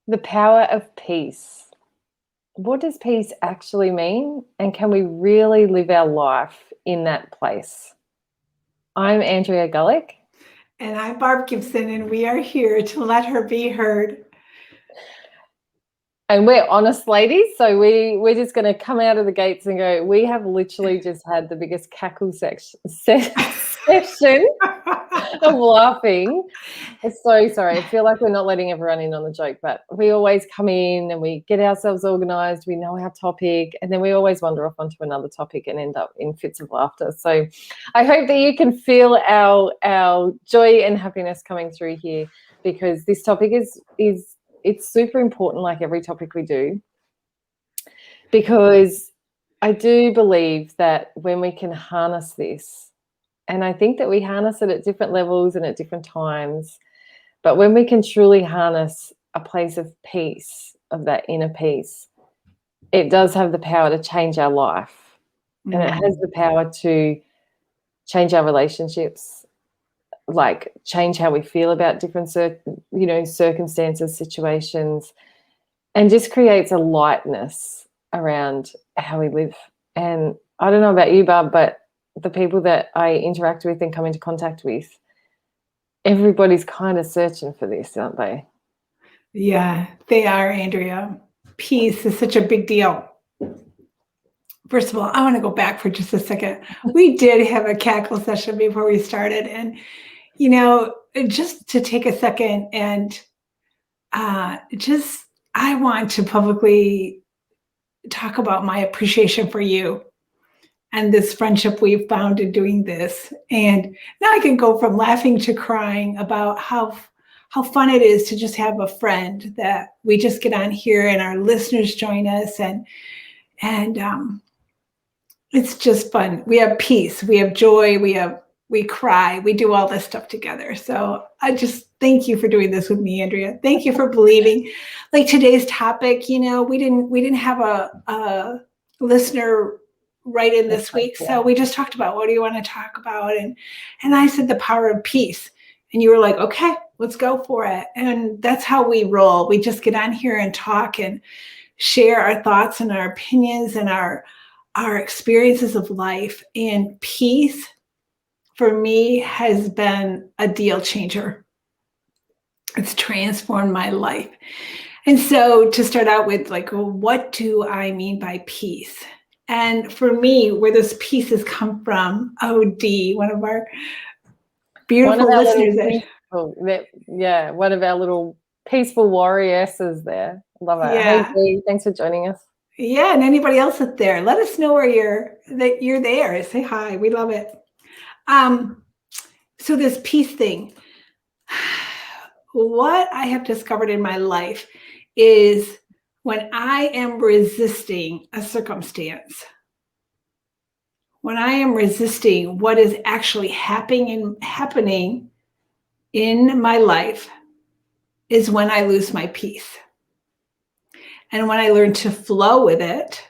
The power of peace. What does peace actually mean? And can we really live our life in that place? I'm Andrea Gullick. And I'm Barb Gibson, and we are here to let her be heard. And we're honest ladies, so we're just going to come out of the gates and go, we have literally just had the biggest cackle session of laughing. I'm so sorry. I feel like we're not letting everyone in on the joke, but we always come in and we get ourselves organized. We know our topic, and then we always wander off onto another topic and end up in fits of laughter. So I hope that you can feel our joy and happiness coming through here, because this topic is it's super important, like every topic we do, because I do believe that when we can harness this, and I think that we harness it at different levels and at different times, but when we can truly harness a place of peace, of that inner peace, it does have the power to change our life. And it has the power to change our relationships, like change how we feel about different circumstances, situations, and just creates a lightness around how we live. And I don't know about you, Barb, but the people that I interact with and come into contact with, everybody's kind of searching for this, aren't they? Yeah, they are, Andrea. Peace is such a big deal. First of all, I want to go back for just a second. We did have a cackle session before we started. And, just to take a second and I want to publicly talk about my appreciation for you and this friendship we've found in doing this. And now I can go from laughing to crying about how fun it is to just have a friend that we just get on here and our listeners join us, and it's just fun. We have peace, we have joy, we cry, we do all this stuff together. So I just thank you for doing this with me, Andrea. Thank you for believing. Like today's topic, we didn't have a listener write in this week, so we just talked about what do you want to talk about, and I said the power of peace, and you were like, okay, let's go for it. And that's how we roll. We just get on here and talk and share our thoughts and our opinions and our experiences of life. And peace for me has been a deal changer. It's transformed my life. And so to start out with, like, well, what do I mean by peace? And for me, where this peace has come from, OD, one of our beautiful listeners. One of our little peaceful warrioresses there. Love it. Yeah. Hey, Dee, thanks for joining us. Yeah, and anybody else out there, let us know where you're there. Say hi. We love it. So this peace thing, what I have discovered in my life is when I am resisting a circumstance, when I am resisting what is actually happening in my life, is when I lose my peace. And when I learn to flow with it,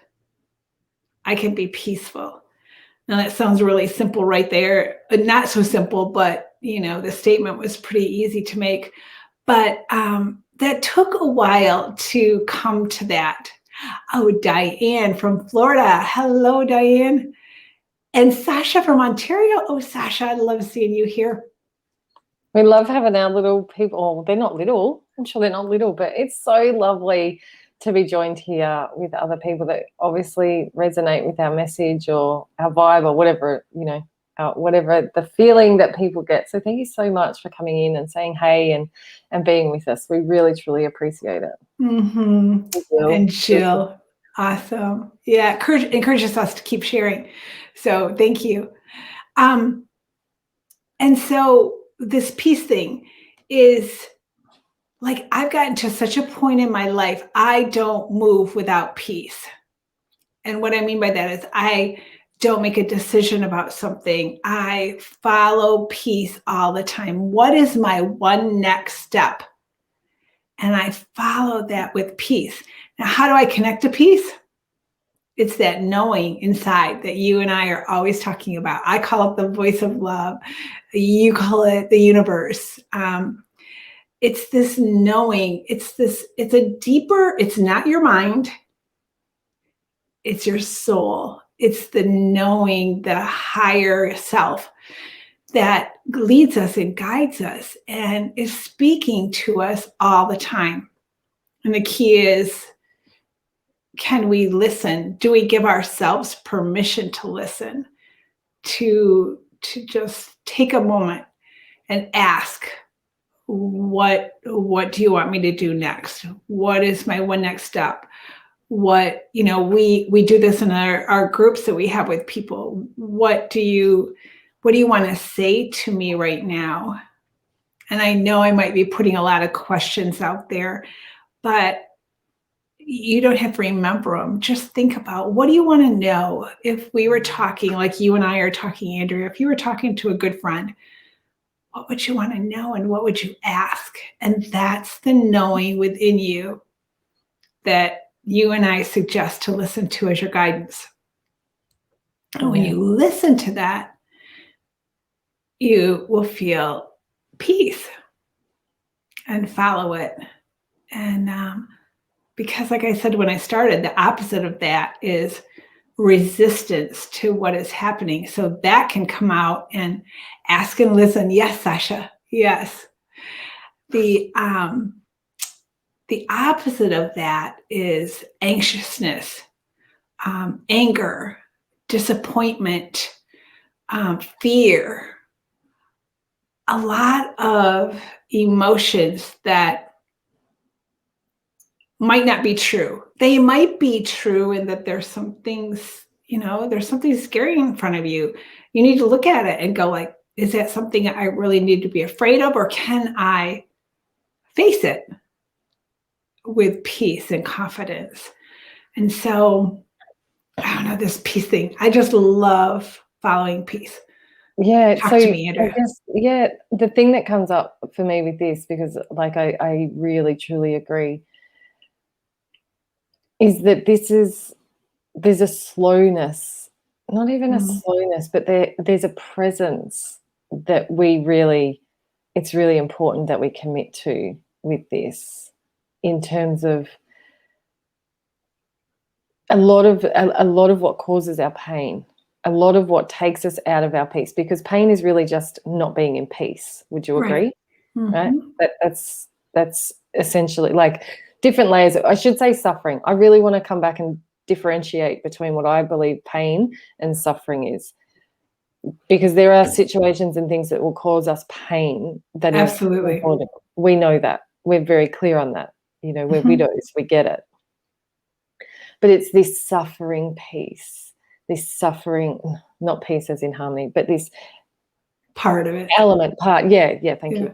I can be peaceful. Now that sounds really simple right there. Not so simple, but the statement was pretty easy to make. But that took a while to come to that. Oh, Diane from Florida. Hello, Diane. And Sasha from Ontario. Oh, Sasha, I love seeing you here. We love having our little people. Oh, they're not little. I'm sure they're not little, but it's so lovely to be joined here with other people that obviously resonate with our message or our vibe or whatever, whatever the feeling that people get. So thank you so much for coming in and saying hey and being with us. We really, truly appreciate it. Mm-hmm. And Jill. Awesome. Yeah, encourages us to keep sharing. So thank you. And so this peace thing is, like, I've gotten to such a point in my life, I don't move without peace. And what I mean by that is I don't make a decision about something. I follow peace all the time. What is my one next step? And I follow that with peace. Now, how do I connect to peace? It's that knowing inside that you and I are always talking about. I call it the voice of love. You call it the universe. it's this knowing, it's a deeper, it's not your mind, it's your soul. It's the knowing, the higher self that leads us and guides us and is speaking to us all the time. And the key is, can we listen? Do we give ourselves permission to listen? To just take a moment and ask, what do you want me to do next? What is my one next step? What, we do this in our groups that we have with people. What do you want to say to me right now? And I know I might be putting a lot of questions out there, but you don't have to remember them. Just think about, what do you want to know? If we were talking like you and I are talking, Andrea, if you were talking to a good friend, what would you want to know and what would you ask? And that's the knowing within you that you and I suggest to listen to as your guidance. And when you listen to that, you will feel peace and follow it. And because, like I said when I started, the opposite of that is resistance to what is happening. So that can come out and ask and listen. Yes, Sasha. Yes. The opposite of that is anxiousness, anger, disappointment, fear, a lot of emotions that might not be true. They might be true in that there's some things, there's something scary in front of you. You need to look at it and go like, is that something I really need to be afraid of, or can I face it with peace and confidence? And so, I don't know, this peace thing. I just love following peace. Yeah. Talk So to me, I Andrea. guess, the thing that comes up for me with this, because like I really truly agree, is that there's a slowness, not even a slowness, but there's a presence that it's really important that we commit to with this, in terms of a lot of what causes our pain, a lot of what takes us out of our peace, because pain is really just not being in peace. Would you agree? Right? That's essentially, like, different layers. I should say suffering. I really want to come back and differentiate between what I believe pain and suffering is, because there are situations and things that will cause us pain that is Absolutely. important. We know that. We're very clear on that. We're widows. We get it. But it's this suffering piece, this suffering, not peace as in harmony, but this part of it. Thank you.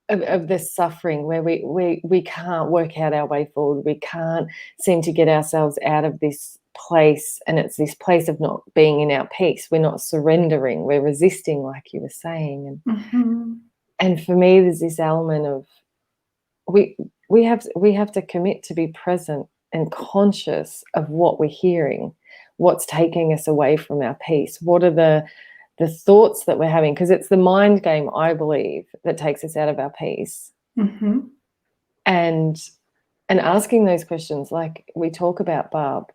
Of the suffering, where we can't work out our way forward. We can't seem to get ourselves out of this place, and it's this place of not being in our peace. We're not surrendering. We're resisting, like you were saying. And for me, there's this element of we have to commit to be present and conscious of what we're hearing, what's taking us away from our peace. What are the thoughts that we're having? Because it's the mind game, I believe, that takes us out of our peace. And asking those questions, like we talk about, Barb,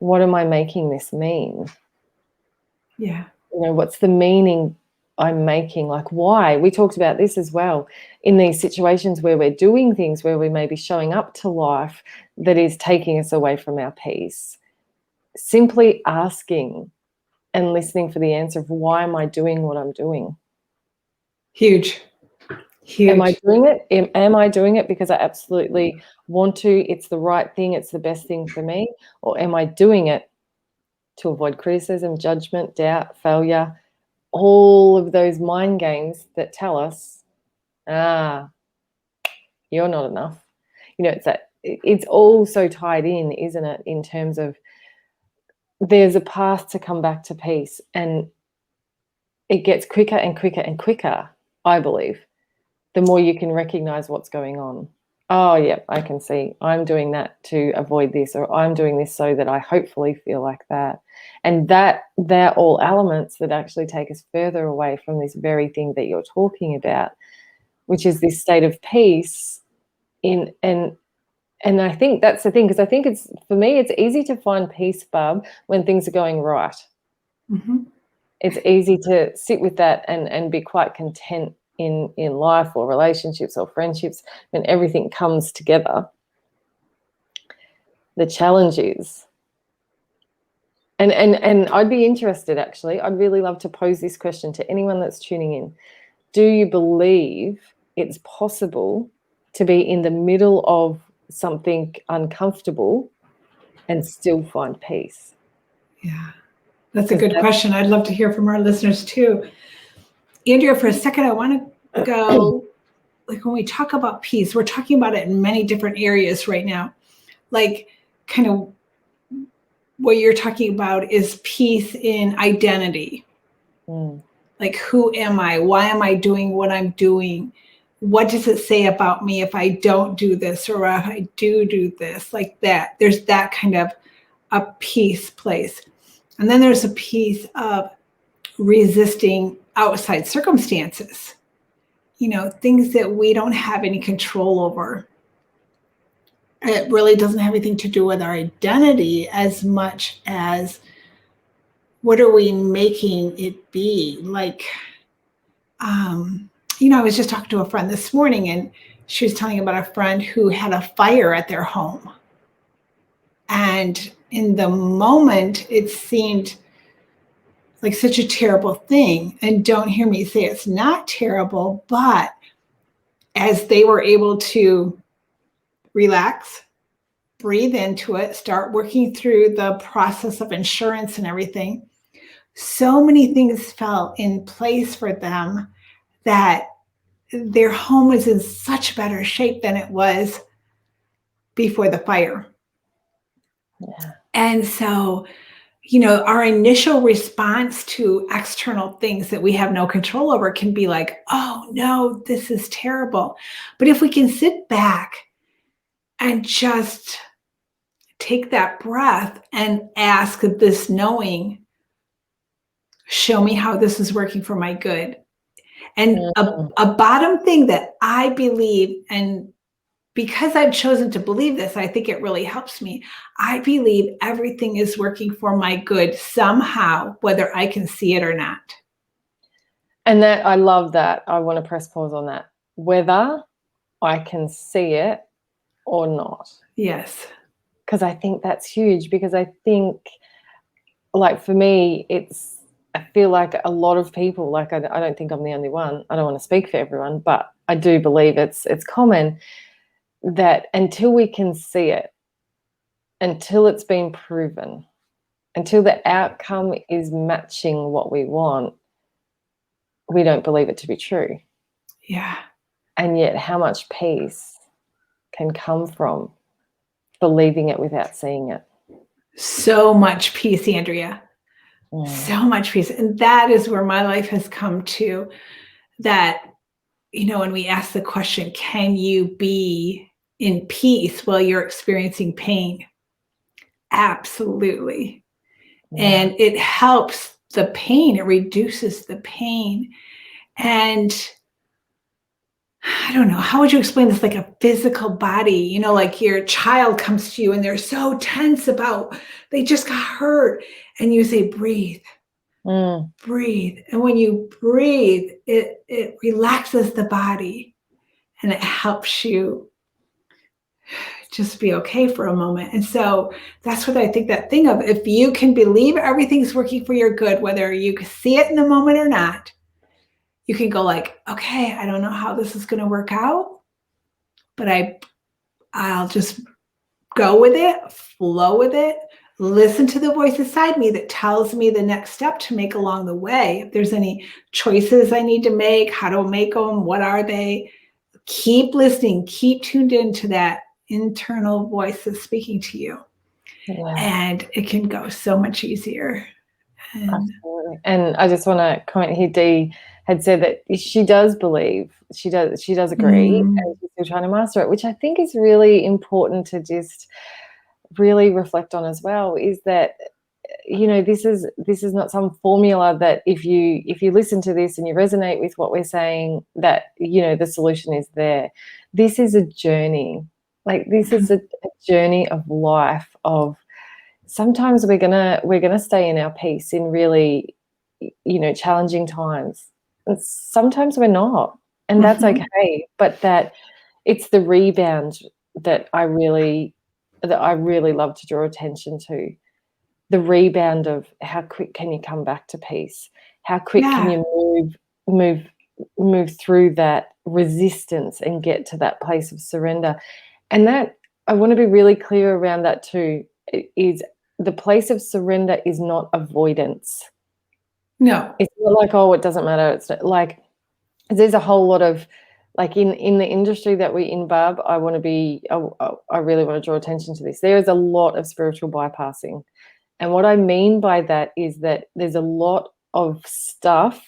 what am I making this mean? Yeah. What's the meaning I'm making? Like, why? We talked about this as well, in these situations where we're doing things, where we may be showing up to life that is taking us away from our peace. Simply asking and listening for the answer of, why am I doing what I'm doing? Huge. Am I doing it? Am I doing it because I absolutely want to? It's the right thing. It's the best thing for me. Or am I doing it to avoid criticism, judgment, doubt, failure, all of those mind games that tell us, you're not enough. It's all so tied in, isn't it? In terms of, there's a path to come back to peace, and it gets quicker and quicker and quicker, I believe, the more you can recognize what's going on. Oh, yeah, I can see I'm doing that to avoid this, or I'm doing this so that I hopefully feel like that. And they're all elements that actually take us further away from this very thing that you're talking about, which is this state of peace and I think that's the thing, because I think it's, for me, it's easy to find peace, Barb, when things are going right. Mm-hmm. It's easy to sit with that and be quite content in life or relationships or friendships when everything comes together. The challenge is, and I'd be interested, actually, I'd really love to pose this question to anyone that's tuning in. Do you believe it's possible to be in the middle of something uncomfortable and still find peace? Yeah, that's a good question. I'd love to hear from our listeners too. Andrea, for a second, I want to go, like, when we talk about peace, we're talking about it in many different areas right now. Like, kind of what you're talking about is peace in identity. Like, who am I? Why am I doing what I'm doing? What does it say about me if I don't do this, or if I do this? Like that. There's that kind of a peace place. And then there's a piece of resisting outside circumstances, things that we don't have any control over. It really doesn't have anything to do with our identity as much as what are we making it be? Like, I was just talking to a friend this morning, and she was telling about a friend who had a fire at their home. And in the moment, it seemed like such a terrible thing. And don't hear me say it's not terrible, but as they were able to relax, breathe into it, start working through the process of insurance and everything, so many things fell in place for them that their home was in such better shape than it was before the fire. Yeah. And so, our initial response to external things that we have no control over can be like, oh no, this is terrible. But if we can sit back and just take that breath and ask this knowing, show me how this is working for my good. And a bottom thing that I believe, and because I've chosen to believe this, I think it really helps me. I believe everything is working for my good somehow, whether I can see it or not. And that, I love that. I want to press pause on that. Whether I can see it or not. Yes. Because I think that's huge, because I think, like, for me, I feel like a lot of people, like, I don't think I'm the only one. I don't want to speak for everyone, but I do believe it's common that until we can see it, until it's been proven, until the outcome is matching what we want, we don't believe it to be true. Yeah. And yet, how much peace can come from believing it without seeing it? So much peace, Andrea. So much peace. And that is where my life has come to, that, when we ask the question, can you be in peace while you're experiencing pain? Absolutely. Yeah. And it helps the pain. It reduces the pain. And I don't know, how would you explain this? Like a physical body, like your child comes to you and they're so tense about, they just got hurt. And you say, breathe, breathe. And when you breathe, it relaxes the body and it helps you just be okay for a moment. And so that's what I think, that thing of, if you can believe everything's working for your good, whether you can see it in the moment or not, you can go like, okay, I don't know how this is going to work out, but I'll just go with it, flow with it, listen to the voice inside me that tells me the next step to make along the way. If there's any choices I need to make, how to make them, what are they? Keep listening, keep tuned into that internal voice that's speaking to you. Yeah. And it can go so much easier. Absolutely. And I just want to comment here, Dee had said that she does believe, she does agree, and she's still trying to master it, which I think is really important to just really reflect on as well, is that this is not some formula that if you listen to this and you resonate with what we're saying, that the solution is there. This is a journey. Like, this is a journey of life. Of sometimes we're gonna stay in our peace in really challenging times, and sometimes we're not, and that's okay. But that it's the rebound that I really love to draw attention to. The rebound of how quick can you come back to peace? How quick can you move through that resistance and get to that place of surrender? And that, I want to be really clear around that too, is the place of surrender is not avoidance. No. It's not like, oh, it doesn't matter. It's not, like, there's a whole lot of, like, in the industry that we're in, Barb, I really want to draw attention to this. There is a lot of spiritual bypassing. And what I mean by that is that there's a lot of stuff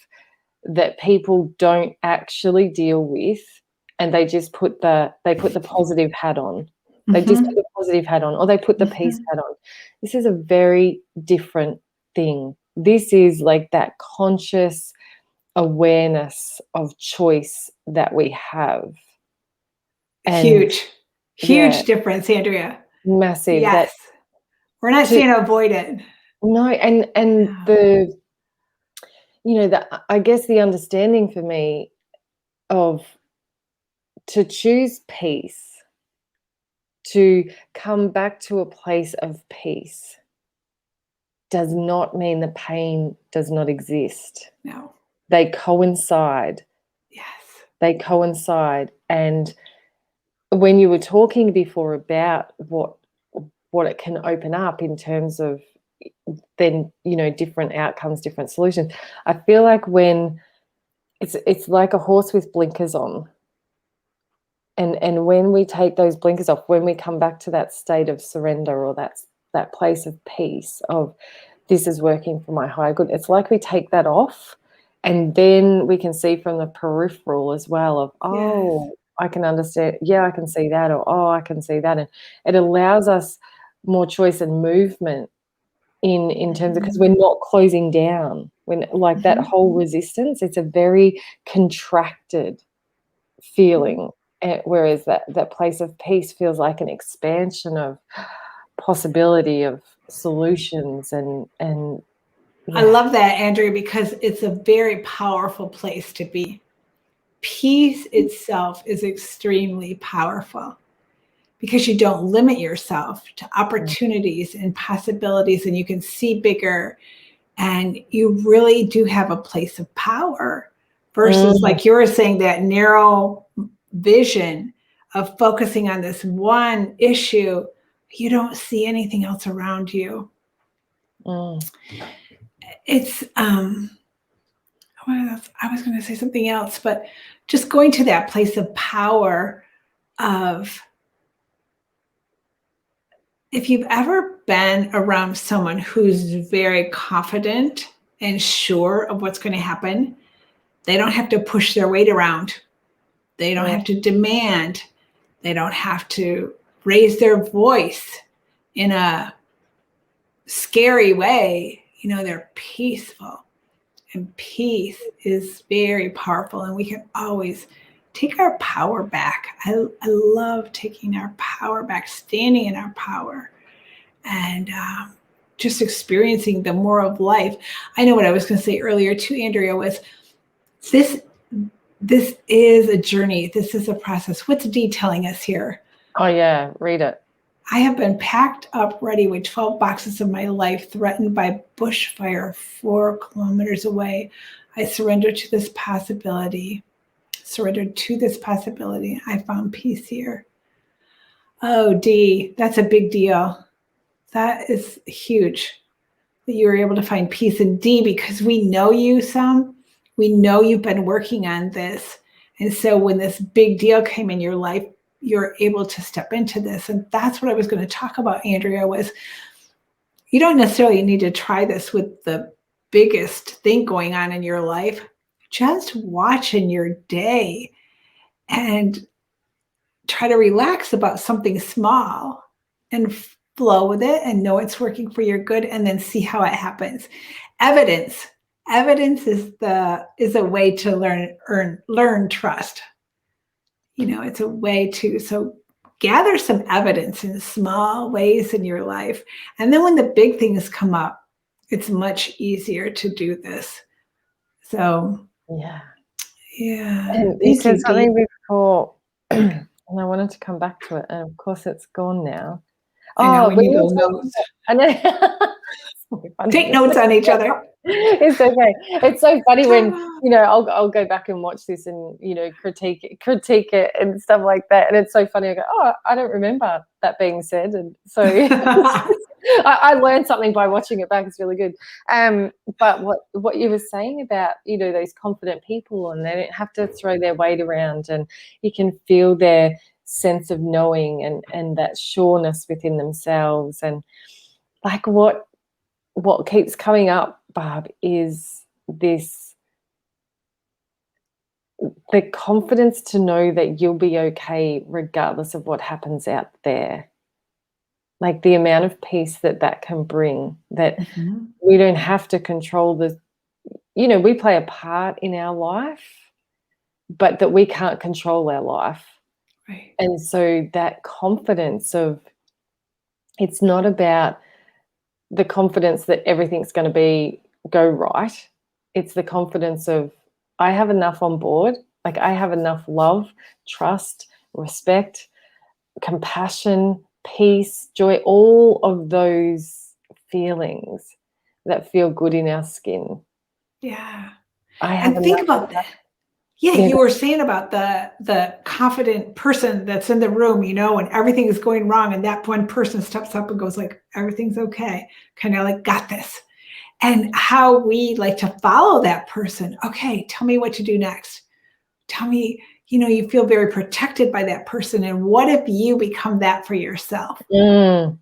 that people don't actually deal with, and they just put the positive hat on. They just put the positive hat on, or they put the peace hat on. This is a very different thing. This is like that conscious awareness of choice that we have. And huge difference, Andrea. Massive. Yes. We're not saying avoid it. No, and I guess the understanding for me of to choose peace, to come back to a place of peace, does not mean the pain does not exist. No. They coincide. Yes. They coincide. And when you were talking before about what it can open up in terms of then, different outcomes, different solutions, I feel like when it's like a horse with blinkers on. And when we take those blinkers off, when we come back to that state of surrender, or that place of peace, of this is working for my higher good, it's like we take that off, and then we can see from the peripheral as well of, oh, I can understand, I can see that, or oh, I can see that. And it allows us more choice and movement in terms of, because we're not closing down. When, like, that whole resistance, it's a very contracted feeling. Whereas that place of peace feels like an expansion of possibility, of solutions, and I love that, Andrea, because it's a very powerful place to be. Peace itself is extremely powerful because you don't limit yourself to opportunities and possibilities, and you can see bigger, and you really do have a place of power versus, like you were saying, that narrow vision of focusing on this one issue. You don't see anything else around you. It's I was going to say something else, but just going to that place of power of, if you've ever been around someone who's very confident and sure of what's going to happen, they don't have to push their weight around. They don't have to demand. They don't have to raise their voice in a scary way. They're peaceful. And peace is very powerful, and we can always take our power back. I love taking our power back, standing in our power, and just experiencing the more of life. I know what I was going to say earlier too, Andrea, was this is a journey. This is a process. What's Dee telling us here? Oh, yeah. Read it. I have been packed up ready with 12 boxes of my life, threatened by bushfire 4 kilometers away. I surrendered to this possibility. I found peace here. Oh, Dee, that's a big deal. That is huge that you were able to find peace in Dee, because we know you some. We know you've been working on this. And so when this big deal came in your life, you're able to step into this. And that's what I was going to talk about, Andrea, was you don't necessarily need to try this with the biggest thing going on in your life. Just watch in your day and try to relax about something small and flow with it and know it's working for your good, and then see how it happens. Evidence. Evidence is a way to learn trust. It's a way to gather some evidence in small ways in your life. And then when the big things come up, it's much easier to do this. So, Yeah. yeah. And you Thank said you, Dee. something before, and I wanted to come back to it, and of course it's gone now. I know Oh, we we need were those talking notes. about, I know. It's so Take funny. notes on each other. It's okay. It's so funny when, I'll go back and watch this and, critique it and stuff like that. And it's so funny. I go, oh, I don't remember that being said. And so I learned something by watching it back. It's really good. But what you were saying about, those confident people, and they don't have to throw their weight around, and you can feel their sense of knowing and that sureness within themselves. And like what keeps coming up, Barb, is the confidence to know that you'll be okay regardless of what happens out there. Like the amount of peace that can bring, that we don't have to control we play a part in our life, but that we can't control our life. Right. And so that confidence of, it's not about the confidence that everything's going to go right. It's the confidence of, I have enough on board. Like I have enough love, trust, respect, compassion, peace, joy, all of those feelings that feel good in our skin. Yeah. I have And think enough about of that. that. Yeah, Yeah. you were saying about the confident person that's in the room, and everything is going wrong, and that one person steps up and goes like, everything's okay, kind of like, got this. And how we like to follow that person. Okay, tell me what to do next. Tell me, you feel very protected by that person. And what if you become that for yourself? And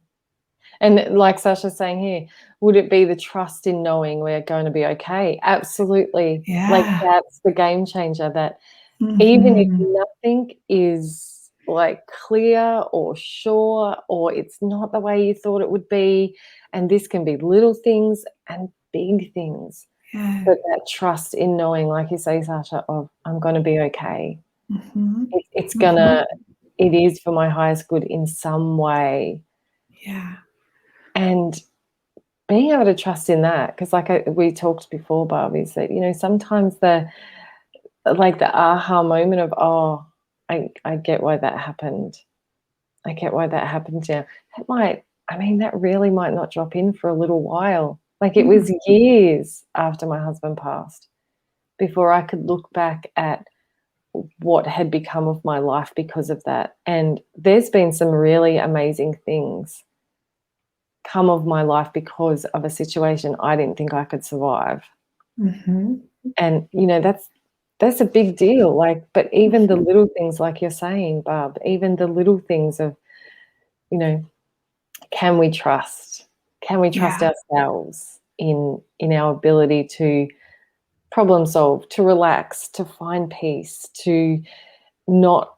like Sasha's saying here, would it be the trust in knowing we're going to be okay? Absolutely. Yeah. Like that's the game changer, that even if nothing is like clear or sure, or it's not the way you thought it would be, and this can be little things and big things, but that trust in knowing, like you say, Sasha, of I'm going to be okay. It's gonna, it is for my highest good in some way. Yeah. And being able to trust in that, because we talked before, Barb, is that, sometimes the aha moment of, oh, I get why that happened. I get why that happened now. That really might not drop in for a little while. Like it was years after my husband passed before I could look back at what had become of my life because of that. And there's been some really amazing things come of my life because of a situation I didn't think I could survive. And that's a big deal. Like, but even the little things, like you're saying, Barb, even the little things of, can we trust? Can we trust ourselves in our ability to problem solve, to relax, to find peace, to not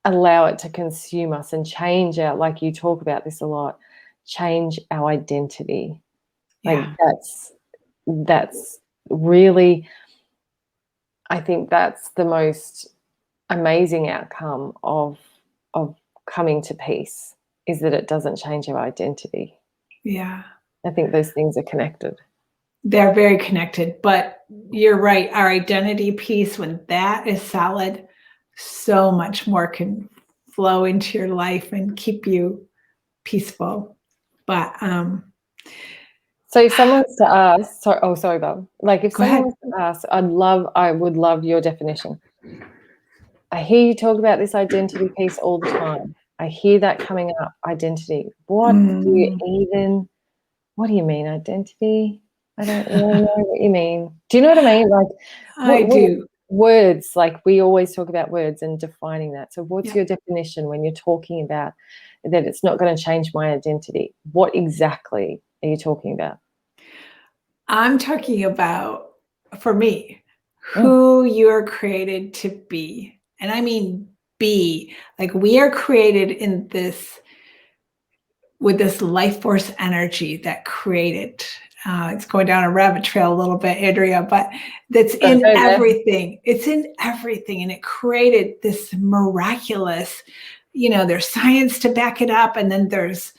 allow it to consume us and change like you talk about this a lot, change our identity. Like that's really, I think that's the most amazing outcome of coming to peace, is that it doesn't change our identity. Yeah. I think those things are connected. They're very connected, but you're right. Our identity piece, when that is solid, so much more can flow into your life and keep you peaceful. But so if someone was to ask, sorry, Bob. Like if go someone ahead. was to ask, I would love your definition. I hear you talk about this identity piece all the time. I hear that coming up, identity. What do you mean, identity? I don't really know what you mean. Do you know what I mean? Like, I do. Words, like we always talk about words and defining that. So what's your definition when you're talking about that it's not going to change my identity? What exactly are you talking about? I'm talking about, for me, who you're created to be. And I mean be. Like we are created in this, with this life force energy that created. It's going down a rabbit trail a little bit, Andrea, but that's Gotta in go there. everything. It's in everything. And it created this miraculous, there's science to back it up. And then there's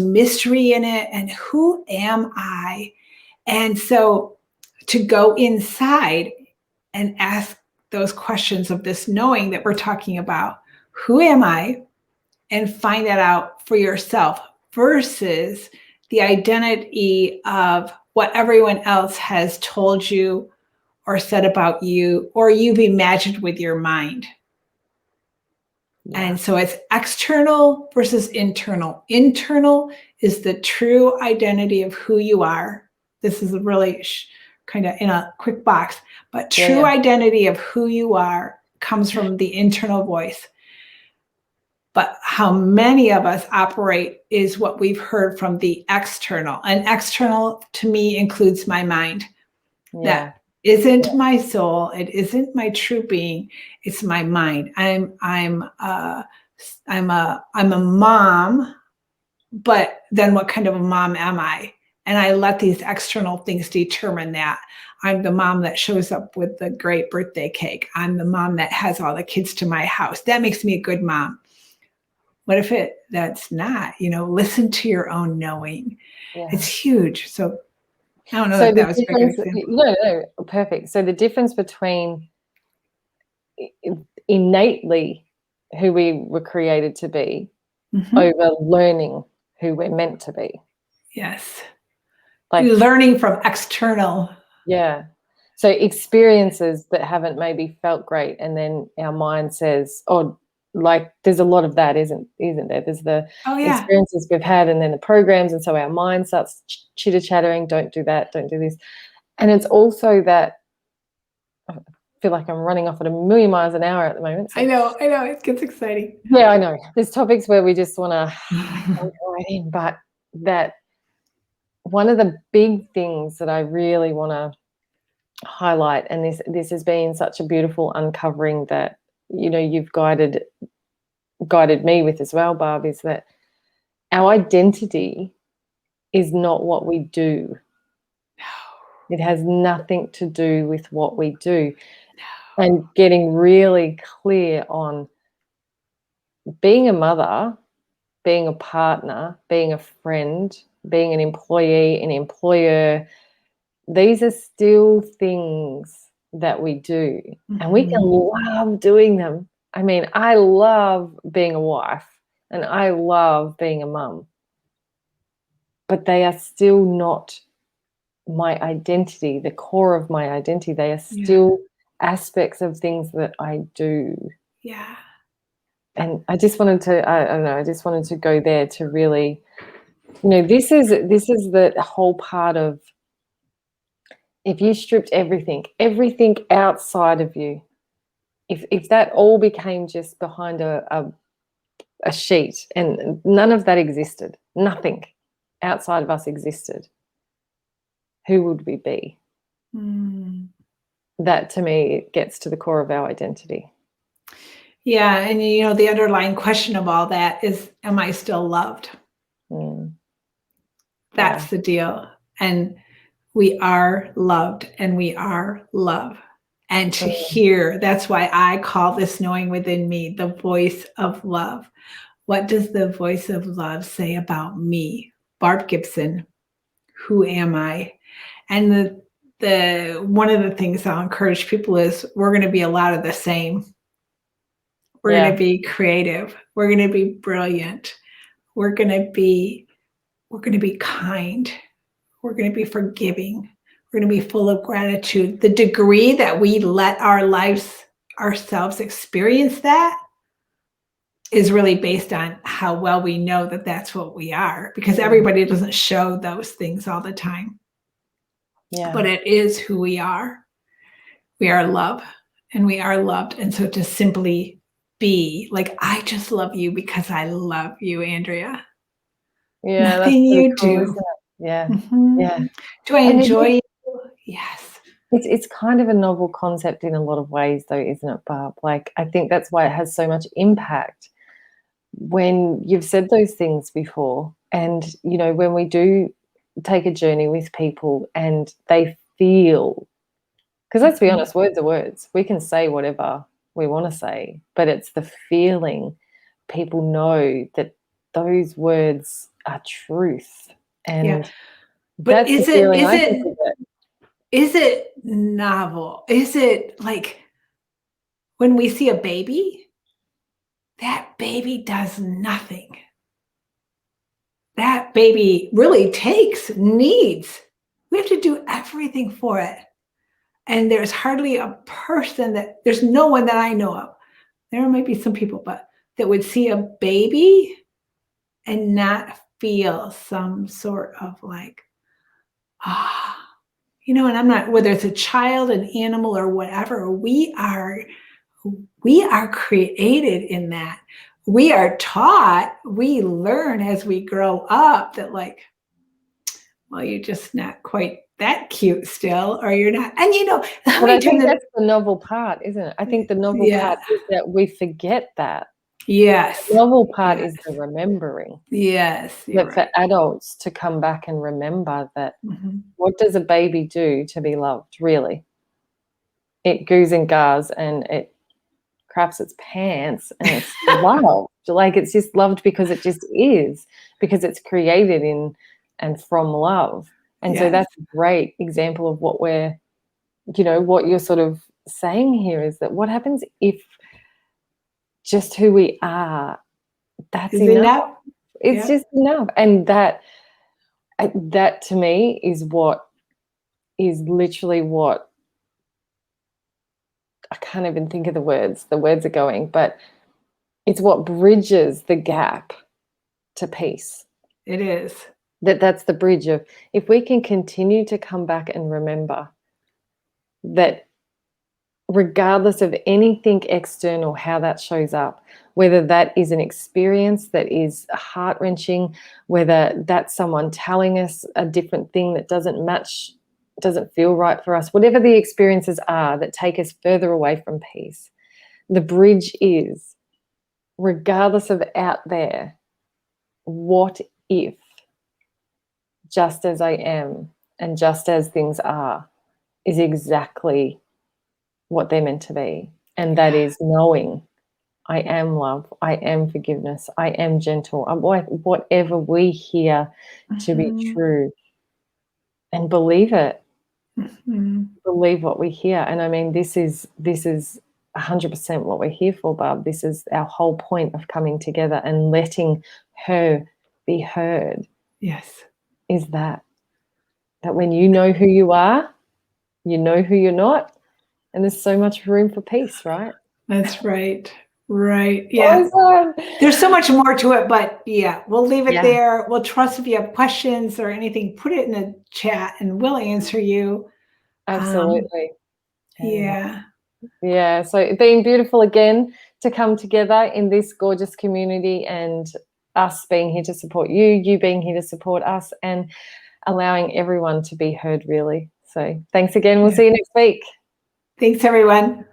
mystery in it. And who am I? And so to go inside and ask those questions of this knowing that we're talking about, who am I? And find that out for yourself versus the identity of what everyone else has told you or said about you, or you've imagined with your mind. Yeah. And so it's external versus internal. Internal is the true identity of who you are. This is really kind of in a quick box, but true identity of who you are comes from the internal voice. But how many of us operate is what we've heard from the external. And external to me includes my mind. That isn't my soul. It isn't my true being. It's my mind. I'm a mom, but then what kind of a mom am I? And I let these external things determine that. I'm the mom that shows up with the great birthday cake. I'm the mom that has all the kids to my house. That makes me a good mom. What if that's not, listen to your own knowing. Yeah. It's huge. So I don't know if that was a good example. No, perfect. So the difference between innately who we were created to be over learning who we're meant to be. Yes. Like learning from external. Yeah. So experiences that haven't maybe felt great, and then our mind says, oh, like there's a lot of that, isn't there? There's the experiences we've had and then the programs, and so our mind starts chitter-chattering, don't do that, don't do this. And it's also that I feel like I'm running off at 1,000,000 miles an hour at the moment. So. I know, it gets exciting. Yeah, I know. There's topics where we just want to go right in, but that one of the big things that I really want to highlight, and this has been such a beautiful uncovering that you've guided me with as well, Barb, is that our identity is not what we do. No. It has nothing to do with what we do. No. And getting really clear on being a mother, being a partner, being a friend, being an employee, an employer, these are still things that we do, and we can love doing them. I mean, I love being a wife and I love being a mum, but they are still not my identity, the core of my identity. They are still aspects of things that I do. Yeah. And I just wanted to, I don't know, I just wanted to go there to really, this is the whole part of, if you stripped everything outside of you, if that all became just behind a sheet and none of that existed, nothing outside of us existed, who would we be? That to me gets to the core of our identity. Yeah, and the underlying question of all that is, am I still loved? That's the deal. And we are loved and we are love. And to hear, that's why I call this knowing within me the voice of love. What does the voice of love say about me? Barb Gibson, who am I? And the one of the things I'll encourage people is we're going to be a lot of the same. We're going to be creative. We're going to be brilliant. We're going to be kind. We're going to be forgiving. We're going to be full of gratitude. The degree that we let ourselves experience that is really based on how well we know that that's what we are, because everybody doesn't show those things all the time. Yeah. But it is who we are. We are love and we are loved. And so to simply be like, I just love you because I love you, Andrea. Yeah. Nothing you cool, do. Yeah. Yeah. Do I enjoy you? Yes. It's kind of a novel concept in a lot of ways though, isn't it, Barb? Like, I think that's why it has so much impact when you've said those things before And, you know, when we do take a journey with people and they feel, because let's be honest, words are words. We can say whatever we want to say, but it's the feeling. People know that those words are truth. And But that's the feeling I think of it. is it novel? Is it like when we see a baby, that baby does nothing. That baby really needs. We have to do everything for it. And there's hardly a person there's no one that I know of. There might be some people, but that would see a baby and not feel some sort of like, ah, you know, and I'm not, whether it's a child, an animal, or whatever, we are created in that. We are taught, we learn as we grow up that like, well, you're just not quite that cute still, or you're not. And you know, But I think that's the novel part, isn't it? I think the novel Yeah. part is that we forget that. Yes. The novel part Yes. is the remembering. Yes. That for adults to come back and remember that what does a baby do to be loved, really? It goos and gars and it craps its pants and it's loved. Like it's just loved because it just is, because it's created in and from love. And so that's a great example of what we're, you know, what you're sort of saying here is that what happens if just who we are, that's enough. It's just enough. And that to me is what is literally what, I can't even think of the words are going, but it's what bridges the gap to peace. It is. That's the bridge of, if we can continue to come back and remember that regardless of anything external, how that shows up, whether that is an experience that is heart-wrenching, whether that's someone telling us a different thing that doesn't match, doesn't feel right for us, whatever the experiences are that take us further away from peace, the bridge is, regardless of out there, what if just as I am and just as things are is exactly what they're meant to be. And that is knowing I am love, I am forgiveness, I am gentle, whatever we hear to be true, and believe it. Believe what we hear. And I mean, this is 100% what we're here for, Barb. This is our whole point of coming together and letting her be heard. Yes. Is that when you know who you are, you know who you're not, and there's so much room for peace, right? That's right. Right. Yeah. Awesome. There's so much more to it, but yeah, we'll leave it Yeah. there. We'll trust if you have questions or anything, put it in the chat and we'll answer you. Absolutely. Yeah. Yeah. So it's been beautiful again to come together in this gorgeous community, and us being here to support you, you being here to support us, and allowing everyone to be heard, really. So thanks again. We'll see you next week. Thanks, everyone.